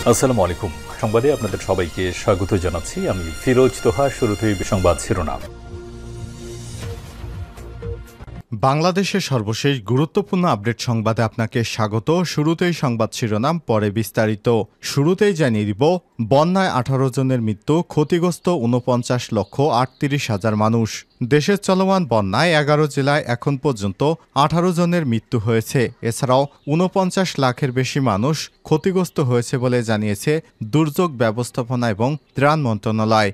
আসসালামু আলাইকুম। সংবাদে আপনাদের সবাইকে স্বাগত জানাচ্ছি। আমি ফিরোজ তোহা। শুরুতেই সংবাদ শিরোনাম। বাংলাদেশের সর্বশেষ গুরুত্বপূর্ণ আপডেট সংবাদে আপনাকে স্বাগত। শুরুতেই সংবাদ শিরোনাম, পরে বিস্তারিত। শুরুতেই জানিয়ে দিব, বন্যায় 18 জনের মৃত্যু, ক্ষতিগ্রস্ত 49,38,000 মানুষ। দেশের চলমান বন্যায় 11 জেলায় এখন পর্যন্ত 18 জনের মৃত্যু হয়েছে। এছাড়াও 49 লাখের বেশি মানুষ ক্ষতিগ্রস্ত হয়েছে বলে জানিয়েছে দুর্যোগ ব্যবস্থাপনা এবং ত্রাণ মন্ত্রণালয়।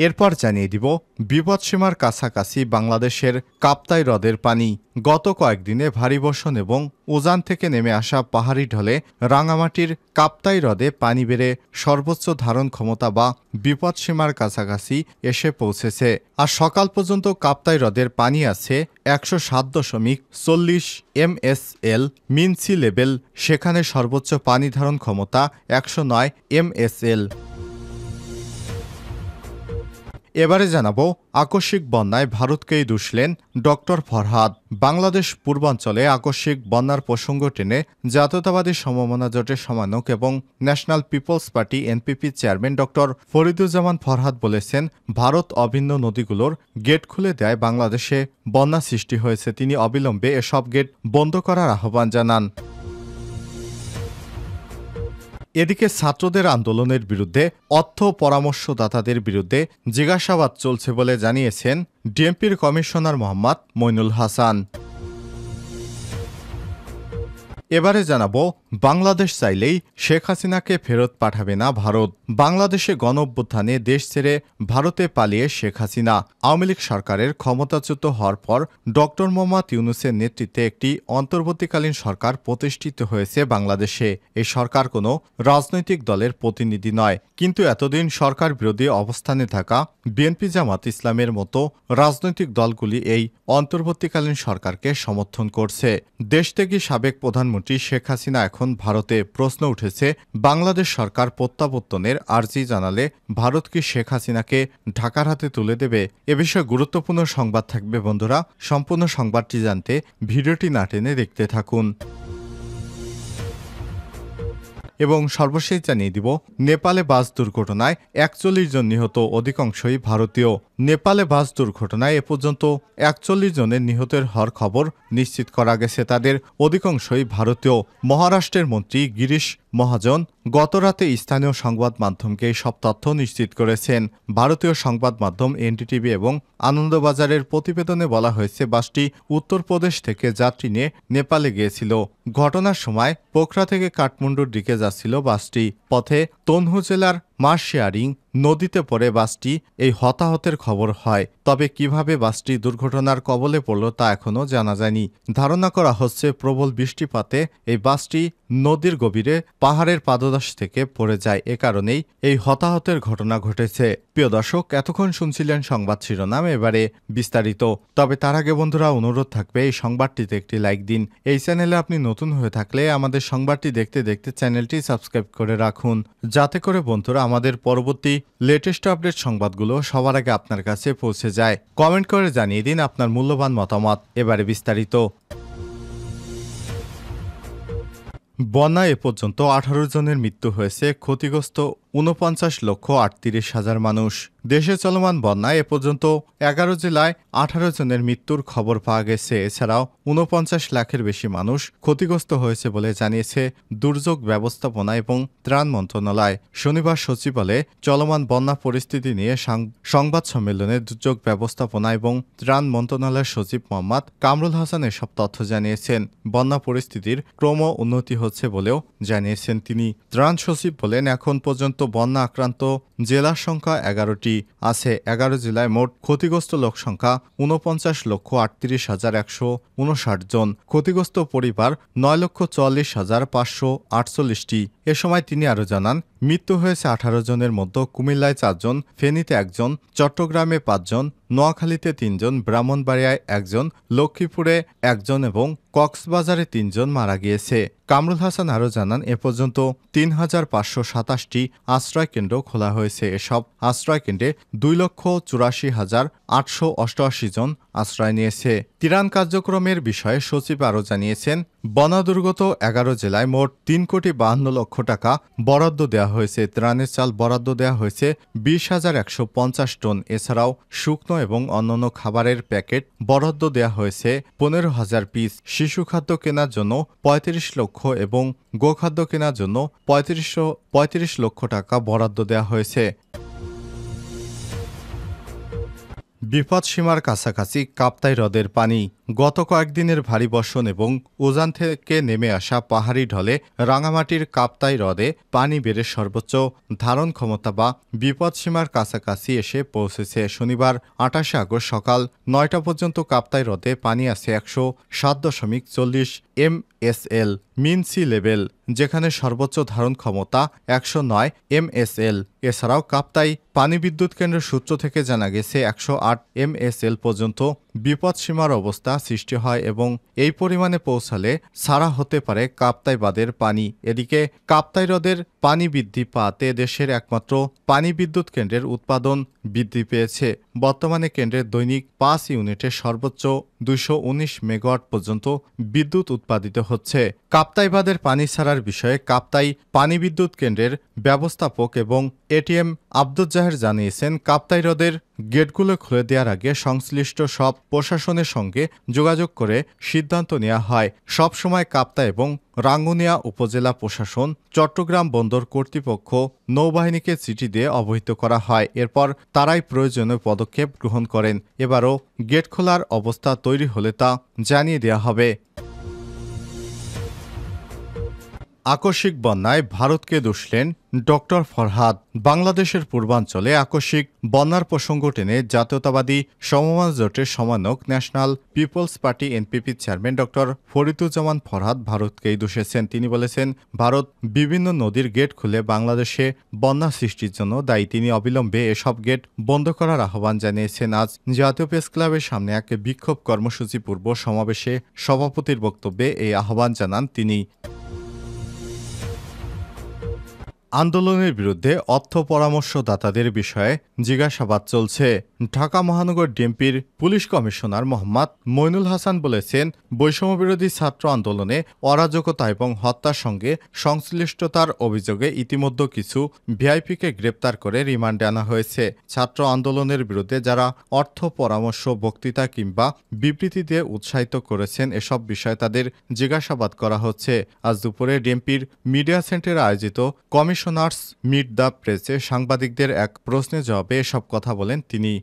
এরপর জানিয়ে দিব, বিপদসীমার কাছাকাছি বাংলাদেশের কাপ্তাই হ্রদের পানি। গত কয়েকদিনে ভারী বর্ষণ এবং উজান থেকে নেমে আসা পাহাড়ি ঢলে রাঙামাটির কাপ্তাই হ্রদে পানি বেড়ে সর্বোচ্চ ধারণ ক্ষমতা বা বিপদসীমার কাছাকাছি এসে পৌঁছেছে। আর সকাল পর্যন্ত কাপ্তাই হ্রদের পানি আছে 107.40 MSL মিন সি লেভেল। সেখানে সর্বোচ্চ পানি ধারণ ক্ষমতা 109 MSL। এবারে জানাবো, আকস্মিক বন্যায় ভারতকেই দুষলেন ডক্টর ফরহাদ। বাংলাদেশ পূর্বাঞ্চলে আকস্মিক বন্যার প্রসঙ্গ টেনে জাতীয়তাবাদী সমমনা জোটের সমন্বয়ক এবং national people's party NPP chairman doctor Fariduzzaman Farhad বলেছেন, ভারত অভিন্ন নদীগুলোর গেট খুলে দেয় বাংলাদেশে বন্যা সৃষ্টি হয়েছে। তিনি অবিলম্বে এসব গেট বন্ধ করার আহ্বান জানান। এদিকে ছাত্রদের আন্দোলনের বিরুদ্ধে অর্থ পরামর্শদাতাদের বিরুদ্ধে জিজ্ঞাসাবাদ চলছে বলে জানিয়েছেন ডিএমপির কমিশনার মোহাম্মদ মইনুল হাসান। এবারে জানাবো, বাংলাদেশ চাইলেই শেখ হাসিনাকে ফেরত পাঠাবে না ভারত। বাংলাদেশে গণঅভ্যুত্থানে দেশ ছেড়ে ভারতে পালিয়ে শেখ হাসিনা। আওয়ামী লীগ সরকারের ক্ষমতাচ্যুত হওয়ার পর ডক্টর মোহাম্মদ ইউনূসের নেতৃত্বে একটি অন্তর্বর্তীকালীন সরকার প্রতিষ্ঠিত হয়েছে বাংলাদেশে। এই সরকার কোনো রাজনৈতিক দলের প্রতিনিধি নয়, কিন্তু এতদিন সরকার বিরোধী অবস্থানে থাকা বিএনপি, জামাত ইসলামের মতো রাজনৈতিক দলগুলি এই অন্তর্বর্তীকালীন সরকারকে সমর্থন করছে। দেশ থেকে সাবেক প্রধানমন্ত্রী শেখ হাসিনা এখন ভারতে। প্রশ্ন উঠেছে, বাংলাদেশ সরকার প্রত্যাবর্তনের আর্জি জানালে ভারত কি শেখ হাসিনাকে ঢাকার হাতে তুলে দেবে? এ বিষয়ে গুরুত্বপূর্ণ সংবাদ থাকবে বন্ধুরা। সম্পূর্ণ সংবাদটি জানতে ভিডিওটি না টেনে দেখতে থাকুন। এবং সর্বশেষ জানিয়ে দিব, নেপালে বাস দুর্ঘটনায় 41 জন নিহত, অধিকাংশই ভারতীয়। নেপালে বাস দুর্ঘটনায় এ পর্যন্ত 41 জনের নিহতের হওয়ার খবর নিশ্চিত করা গেছে। তাদের অধিকাংশই ভারতীয়। মহারাষ্ট্রের মন্ত্রী গিরিশ মহাজন গতরাতে স্থানীয় সংবাদ মাধ্যমকে সব তথ্য নিশ্চিত করেছেন। ভারতীয় সংবাদ মাধ্যম এনডিটিভি এবং আনন্দবাজারের প্রতিবেদনে বলা হয়েছে, বাসটি উত্তরপ্রদেশ থেকে যাত্রী নিয়ে নেপালে গিয়েছিল। ঘটনার সময় পোখরা থেকে কাঠমান্ডুর দিকে যাচ্ছিল বাসটি। পথে তনহু জেলার মার্শিয়ারিং নদীতে পড়ে বাসটি এই হতাহতের খবর হয়। তবে কিভাবে বাসটি দুর্ঘটনার কবলে পড়ল তা এখনও জানা যায়নি। ধারণা করা হচ্ছে, প্রবল বৃষ্টিপাতে এই বাসটি নদীর গভীরে পাহাড়ের পাদদেশ থেকে পড়ে যায়। এ কারণেই এই হতাহতের ঘটনা ঘটেছে। প্রিয় দর্শক, এতক্ষণ শুনছিলেন সংবাদ শিরোনাম, এবারে বিস্তারিত। তবে তার আগে বন্ধুরা, অনুরোধ থাকবে এই সংবাদটিতে একটি লাইক দিন। এই চ্যানেলে আপনি নতুন হয়ে থাকলে আমাদের সংবাদটি দেখতে দেখতে চ্যানেলটি সাবস্ক্রাইব করে রাখুন, যাতে করে বন্ধুরা আমাদের পরবর্তী লেটেস্ট আপডেট সংবাদগুলো সবার আগে আপনার কাছে পৌঁছে যায়। কমেন্ট করে জানিয়ে দিন আপনার মূল্যবান মতামত। এবারে বিস্তারিত। বন্যায় এ পর্যন্ত 18 জনের মৃত্যু হয়েছে, ক্ষতিগ্রস্ত 49,38,000 মানুষ। দেশে চলমান বন্যায় এ পর্যন্ত 11 জেলায় 18 জনের মৃত্যুর খবর পাওয়া গেছে। এছাড়াও 49 লাখের বেশি মানুষ ক্ষতিগ্রস্ত হয়েছে বলে জানিয়েছে দুর্যোগ ব্যবস্থাপনা এবং ত্রাণ মন্ত্রণালয়। শনিবার সচিবালয়ে চলমান বন্যা পরিস্থিতি নিয়ে সংবাদ সম্মেলনে দুর্যোগ ব্যবস্থাপনা এবং ত্রাণ মন্ত্রণালয়ের সচিব মোহাম্মদ কামরুল হাসান এসব তথ্য জানিয়েছেন। বন্যা পরিস্থিতির ক্রম উন্নতি হচ্ছে বলেও জানিয়েছেন তিনি। ত্রাণ সচিব বলেন, এখন পর্যন্ত বন্যা আক্রান্ত জেলার সংখ্যা 11টি আছে। 11 জেলায় মোট ক্ষতিগ্রস্ত লোক সংখ্যা 49,38,159 জন। ক্ষতিগ্রস্ত পরিবার 9,44,548টি। এ সময় তিনি আরও জানান, মৃত্যু হয়েছে 18 জনের মধ্যে কুমিল্লায় 4 জন, ফেনীতে 1 জন, চট্টগ্রামে 5 জন, নোয়াখালীতে 3 জন, ব্রাহ্মণবাড়িয়ায় 1 জন, লক্ষ্মীপুরে 1 জন এবং কক্সবাজারে 3 জন মারা গিয়েছে। কামরুল হাসান আরও জানান, এ পর্যন্ত 3,527টি আশ্রয়কেন্দ্র খোলা হয়েছে। এসব আশ্রয়কেন্দ্রে 2,84,888 জন আশ্রয় নিয়েছে। ত্রাণ কার্যক্রমের বিষয়ে সচিব আরও জানিয়েছেন, বন্যাদুর্গত 11 জেলায় মোট 3,52 লক্ষ টাকা বরাদ্দ দেওয়া হয়েছে। ত্রাণের চাল বরাদ্দ দেওয়া হয়েছে 20,150 টন। এছাড়াও শুকনো এবং অন্যান্য খাবারের প্যাকেট বরাদ্দ দেওয়া হয়েছে 15,000 পিস। শিশু খাদ্য কেনার জন্য 35 লক্ষ এবং গোখাদ্য কেনার জন্য 35 লক্ষ টাকা বরাদ্দ দেওয়া হয়েছে। বিপদসীমার কাছাকাছি কাপ্তাই হ্রদের পানি। গত কয়েকদিনের ভারী বর্ষণ এবং উজান থেকে নেমে আসা পাহাড়ি ঢলে রাঙামাটির কাপ্তাই হ্রদে পানি বেড়ে সর্বোচ্চ ধারণ ক্ষমতা বা বিপদসীমার কাছাকাছি এসে পৌঁছেছে। শনিবার 28 আগস্ট সকাল 9টা পর্যন্ত কাপ্তাই হ্রদে পানি আছে 107.40 MSL মিন সি লেভেল, যেখানে সর্বোচ্চ ধারণ ক্ষমতা 109 MSL। এছাড়াও কাপ্তাই পানি বিদ্যুৎ কেন্দ্রের সূত্র থেকে জানা গেছে 108 MSL পর্যন্ত বিপদসীমার অবস্থা সৃষ্টি হয় এবং এই পরিমাণে পৌঁছালে ছাড়া হতে পারে কাপ্তাই বাঁধের পানি। এদিকে কাপ্তাই হ্রদের পানি বৃদ্ধি পাতে দেশের একমাত্র পানি বিদ্যুৎ কেন্দ্রের উৎপাদন বৃদ্ধি পেয়েছে। বর্তমানে কেন্দ্রের দৈনিক 5 ইউনিটে সর্বোচ্চ 219 মেগাওয়াট পর্যন্ত বিদ্যুৎ উৎপাদিত হচ্ছে। কাপ্তাই বাঁধের পানি ছাড়ার বিষয়ে কাপ্তাই পানি বিদ্যুৎ কেন্দ্রের ব্যবস্থাপক এবং এটিএম আব্দুল জাহের জানিয়েছেন, কাপ্তাই হ্রদের গেটগুলো খুলে দেওয়ার আগে সংশ্লিষ্ট সব প্রশাসনের সঙ্গে যোগাযোগ করে সিদ্ধান্ত নেওয়া হয়। সব সময় কাপ্তাই এবং রাঙ্গুনিয়া উপজেলা প্রশাসন, চট্টগ্রাম বন্দর কর্তৃপক্ষ, নৌবাহিনীকে চিঠি দিয়ে অবহিত করা হয়। এরপর তারাই প্রয়োজনীয় পদক্ষেপ গ্রহণ করেন। এবারও গেট খোলার অবস্থা তৈরি হলে তা জানিয়ে দেওয়া হবে। আকস্মিক বন্যায় ভারতকে দুষলেন ডক্টর ফরহাদ। বাংলাদেশের পূর্বাঞ্চলে আকস্মিক বন্যার প্রসঙ্গ টেনে জাতীয়তাবাদী সমমনা জোটের সমন্বয়ক national people's party NPP chairman doctor Fariduzzaman Farhad ভারতকেই দোষেছেন। তিনি বলেছেন, ভারত বিভিন্ন নদীর গেট খুলে বাংলাদেশে বন্যা সৃষ্টির জন্য দায়ী। তিনি অবিলম্বে এসব গেট বন্ধ করার আহ্বান জানিয়েছেন। আজ জাতীয় প্রেস ক্লাবের সামনে এক বিক্ষোভ কর্মসূচি পূর্ব সমাবেশে সভাপতির বক্তব্যে এই আহ্বান জানান তিনি। আন্দোলনের বিরুদ্ধে অর্থ পরামর্শদাতাদের বিষয়ে জিজ্ঞাসাবাদ চলছে। ঢাকা মহানগর ডিএমপির পুলিশ কমিশনার মোহাম্মদ মইনুল হাসান বলেছেন, বৈষম্যবিরোধী ছাত্র আন্দোলনে অরাজকতা এবং হত্যার সঙ্গে সংশ্লিষ্টতার অভিযোগে ইতিমধ্যে কিছু ভিআইপিকে গ্রেপ্তার করে রিমান্ডে আনা হয়েছে। ছাত্র আন্দোলনের বিরুদ্ধে যারা অর্থ পরামর্শ, বক্তৃতা কিংবা বিবৃতি দিয়ে উৎসাহিত করেছেন, এসব বিষয়ে তাদের জিজ্ঞাসাবাদ করা হচ্ছে। আজ দুপুরে ডিএমপির মিডিয়া সেন্টারে আয়োজিত কমিশনার্স মিট দ্য প্রেসে সাংবাদিকদের এক প্রশ্নের জবাবে এসব কথা বলেন তিনি।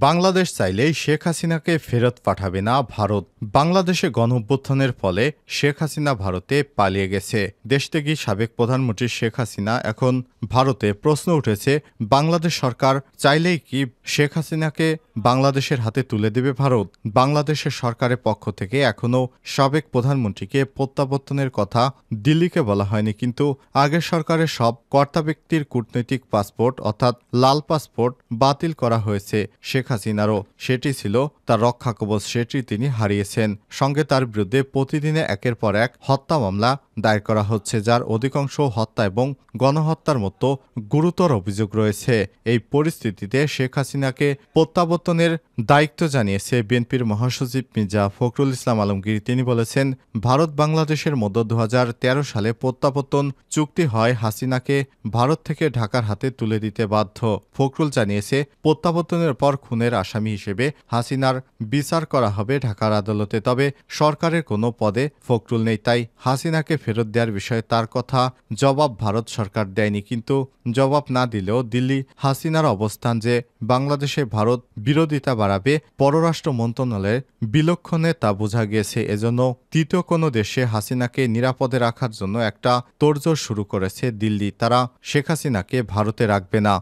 বাংলাদেশ চাইলেই শেখ হাসিনাকে ফেরত পাঠাবে না ভারত। বাংলাদেশে গণঅভ্যুত্থানের ফলে শেখ হাসিনা ভারতে পালিয়ে গেছে। দেশ থেকে সাবেক প্রধানমন্ত্রী শেখ হাসিনা এখন ভারতে। প্রশ্ন উঠেছে, বাংলাদেশ সরকার চাইলেই কি শেখ হাসিনাকে বাংলাদেশের হাতে তুলে দেবে ভারত? বাংলাদেশের সরকারের পক্ষ থেকে এখনও সাবেক প্রধানমন্ত্রীকে প্রত্যাবর্তনের কথা দিল্লিকে বলা হয়নি, কিন্তু আগের সরকারের সব কর্তা ব্যক্তির কূটনৈতিক পাসপোর্ট অর্থাৎ লাল পাসপোর্ট বাতিল করা হয়েছে। শেখ হাসিনারও সেটি ছিল তার রক্ষাকবচ, সেটি তিনি হারিয়েছেন। সঙ্গে তার বিরুদ্ধে প্রতিদিনে একের পর এক হত্যা মামলা দায়ের করা হচ্ছে, যার অধিকাংশ হত্যা এবং গণহত্যার মতো গুরুতর অভিযোগ রয়েছে। এই পরিস্থিতিতে শেখ হাসিনাকে প্রত্যাবর্তনের দায়িত্ব জানিয়েছে বিএনপির মহাসচিব মির্জা ফখরুল ইসলাম আলমগীর। তিনি বলেছেন, ভারত বাংলাদেশের মধ্যে 2013 সালে প্রত্যাবর্তন চুক্তি হয়, হাসিনাকে ভারত থেকে ঢাকার হাতে তুলে দিতে বাধ্য। ফখরুল জানিয়েছে, প্রত্যাবর্তনের পর খুনের আসামি হিসেবে হাসিনার বিচার করা হবে ঢাকার আদালতে। তবে সরকারের কোনো পদে ফখরুল নেই, তাই হাসিনাকে ফেরত দেওয়ার বিষয়ে তার কথা জবাব ভারত সরকার দেয়নি। কিন্তু জবাব না দিলেও দিল্লি হাসিনার অবস্থান যে বাংলাদেশে ভারত বিরোধিতা বাড়াবে পররাষ্ট্র মন্ত্রণালয়ের বিলক্ষণে তা বোঝা গিয়েছে। এজন্য তৃতীয় কোনো দেশে হাসিনাকে নিরাপদে রাখার জন্য একটা তোড়জোড় শুরু করেছে দিল্লি। তারা শেখ হাসিনাকে ভারতে রাখবে না।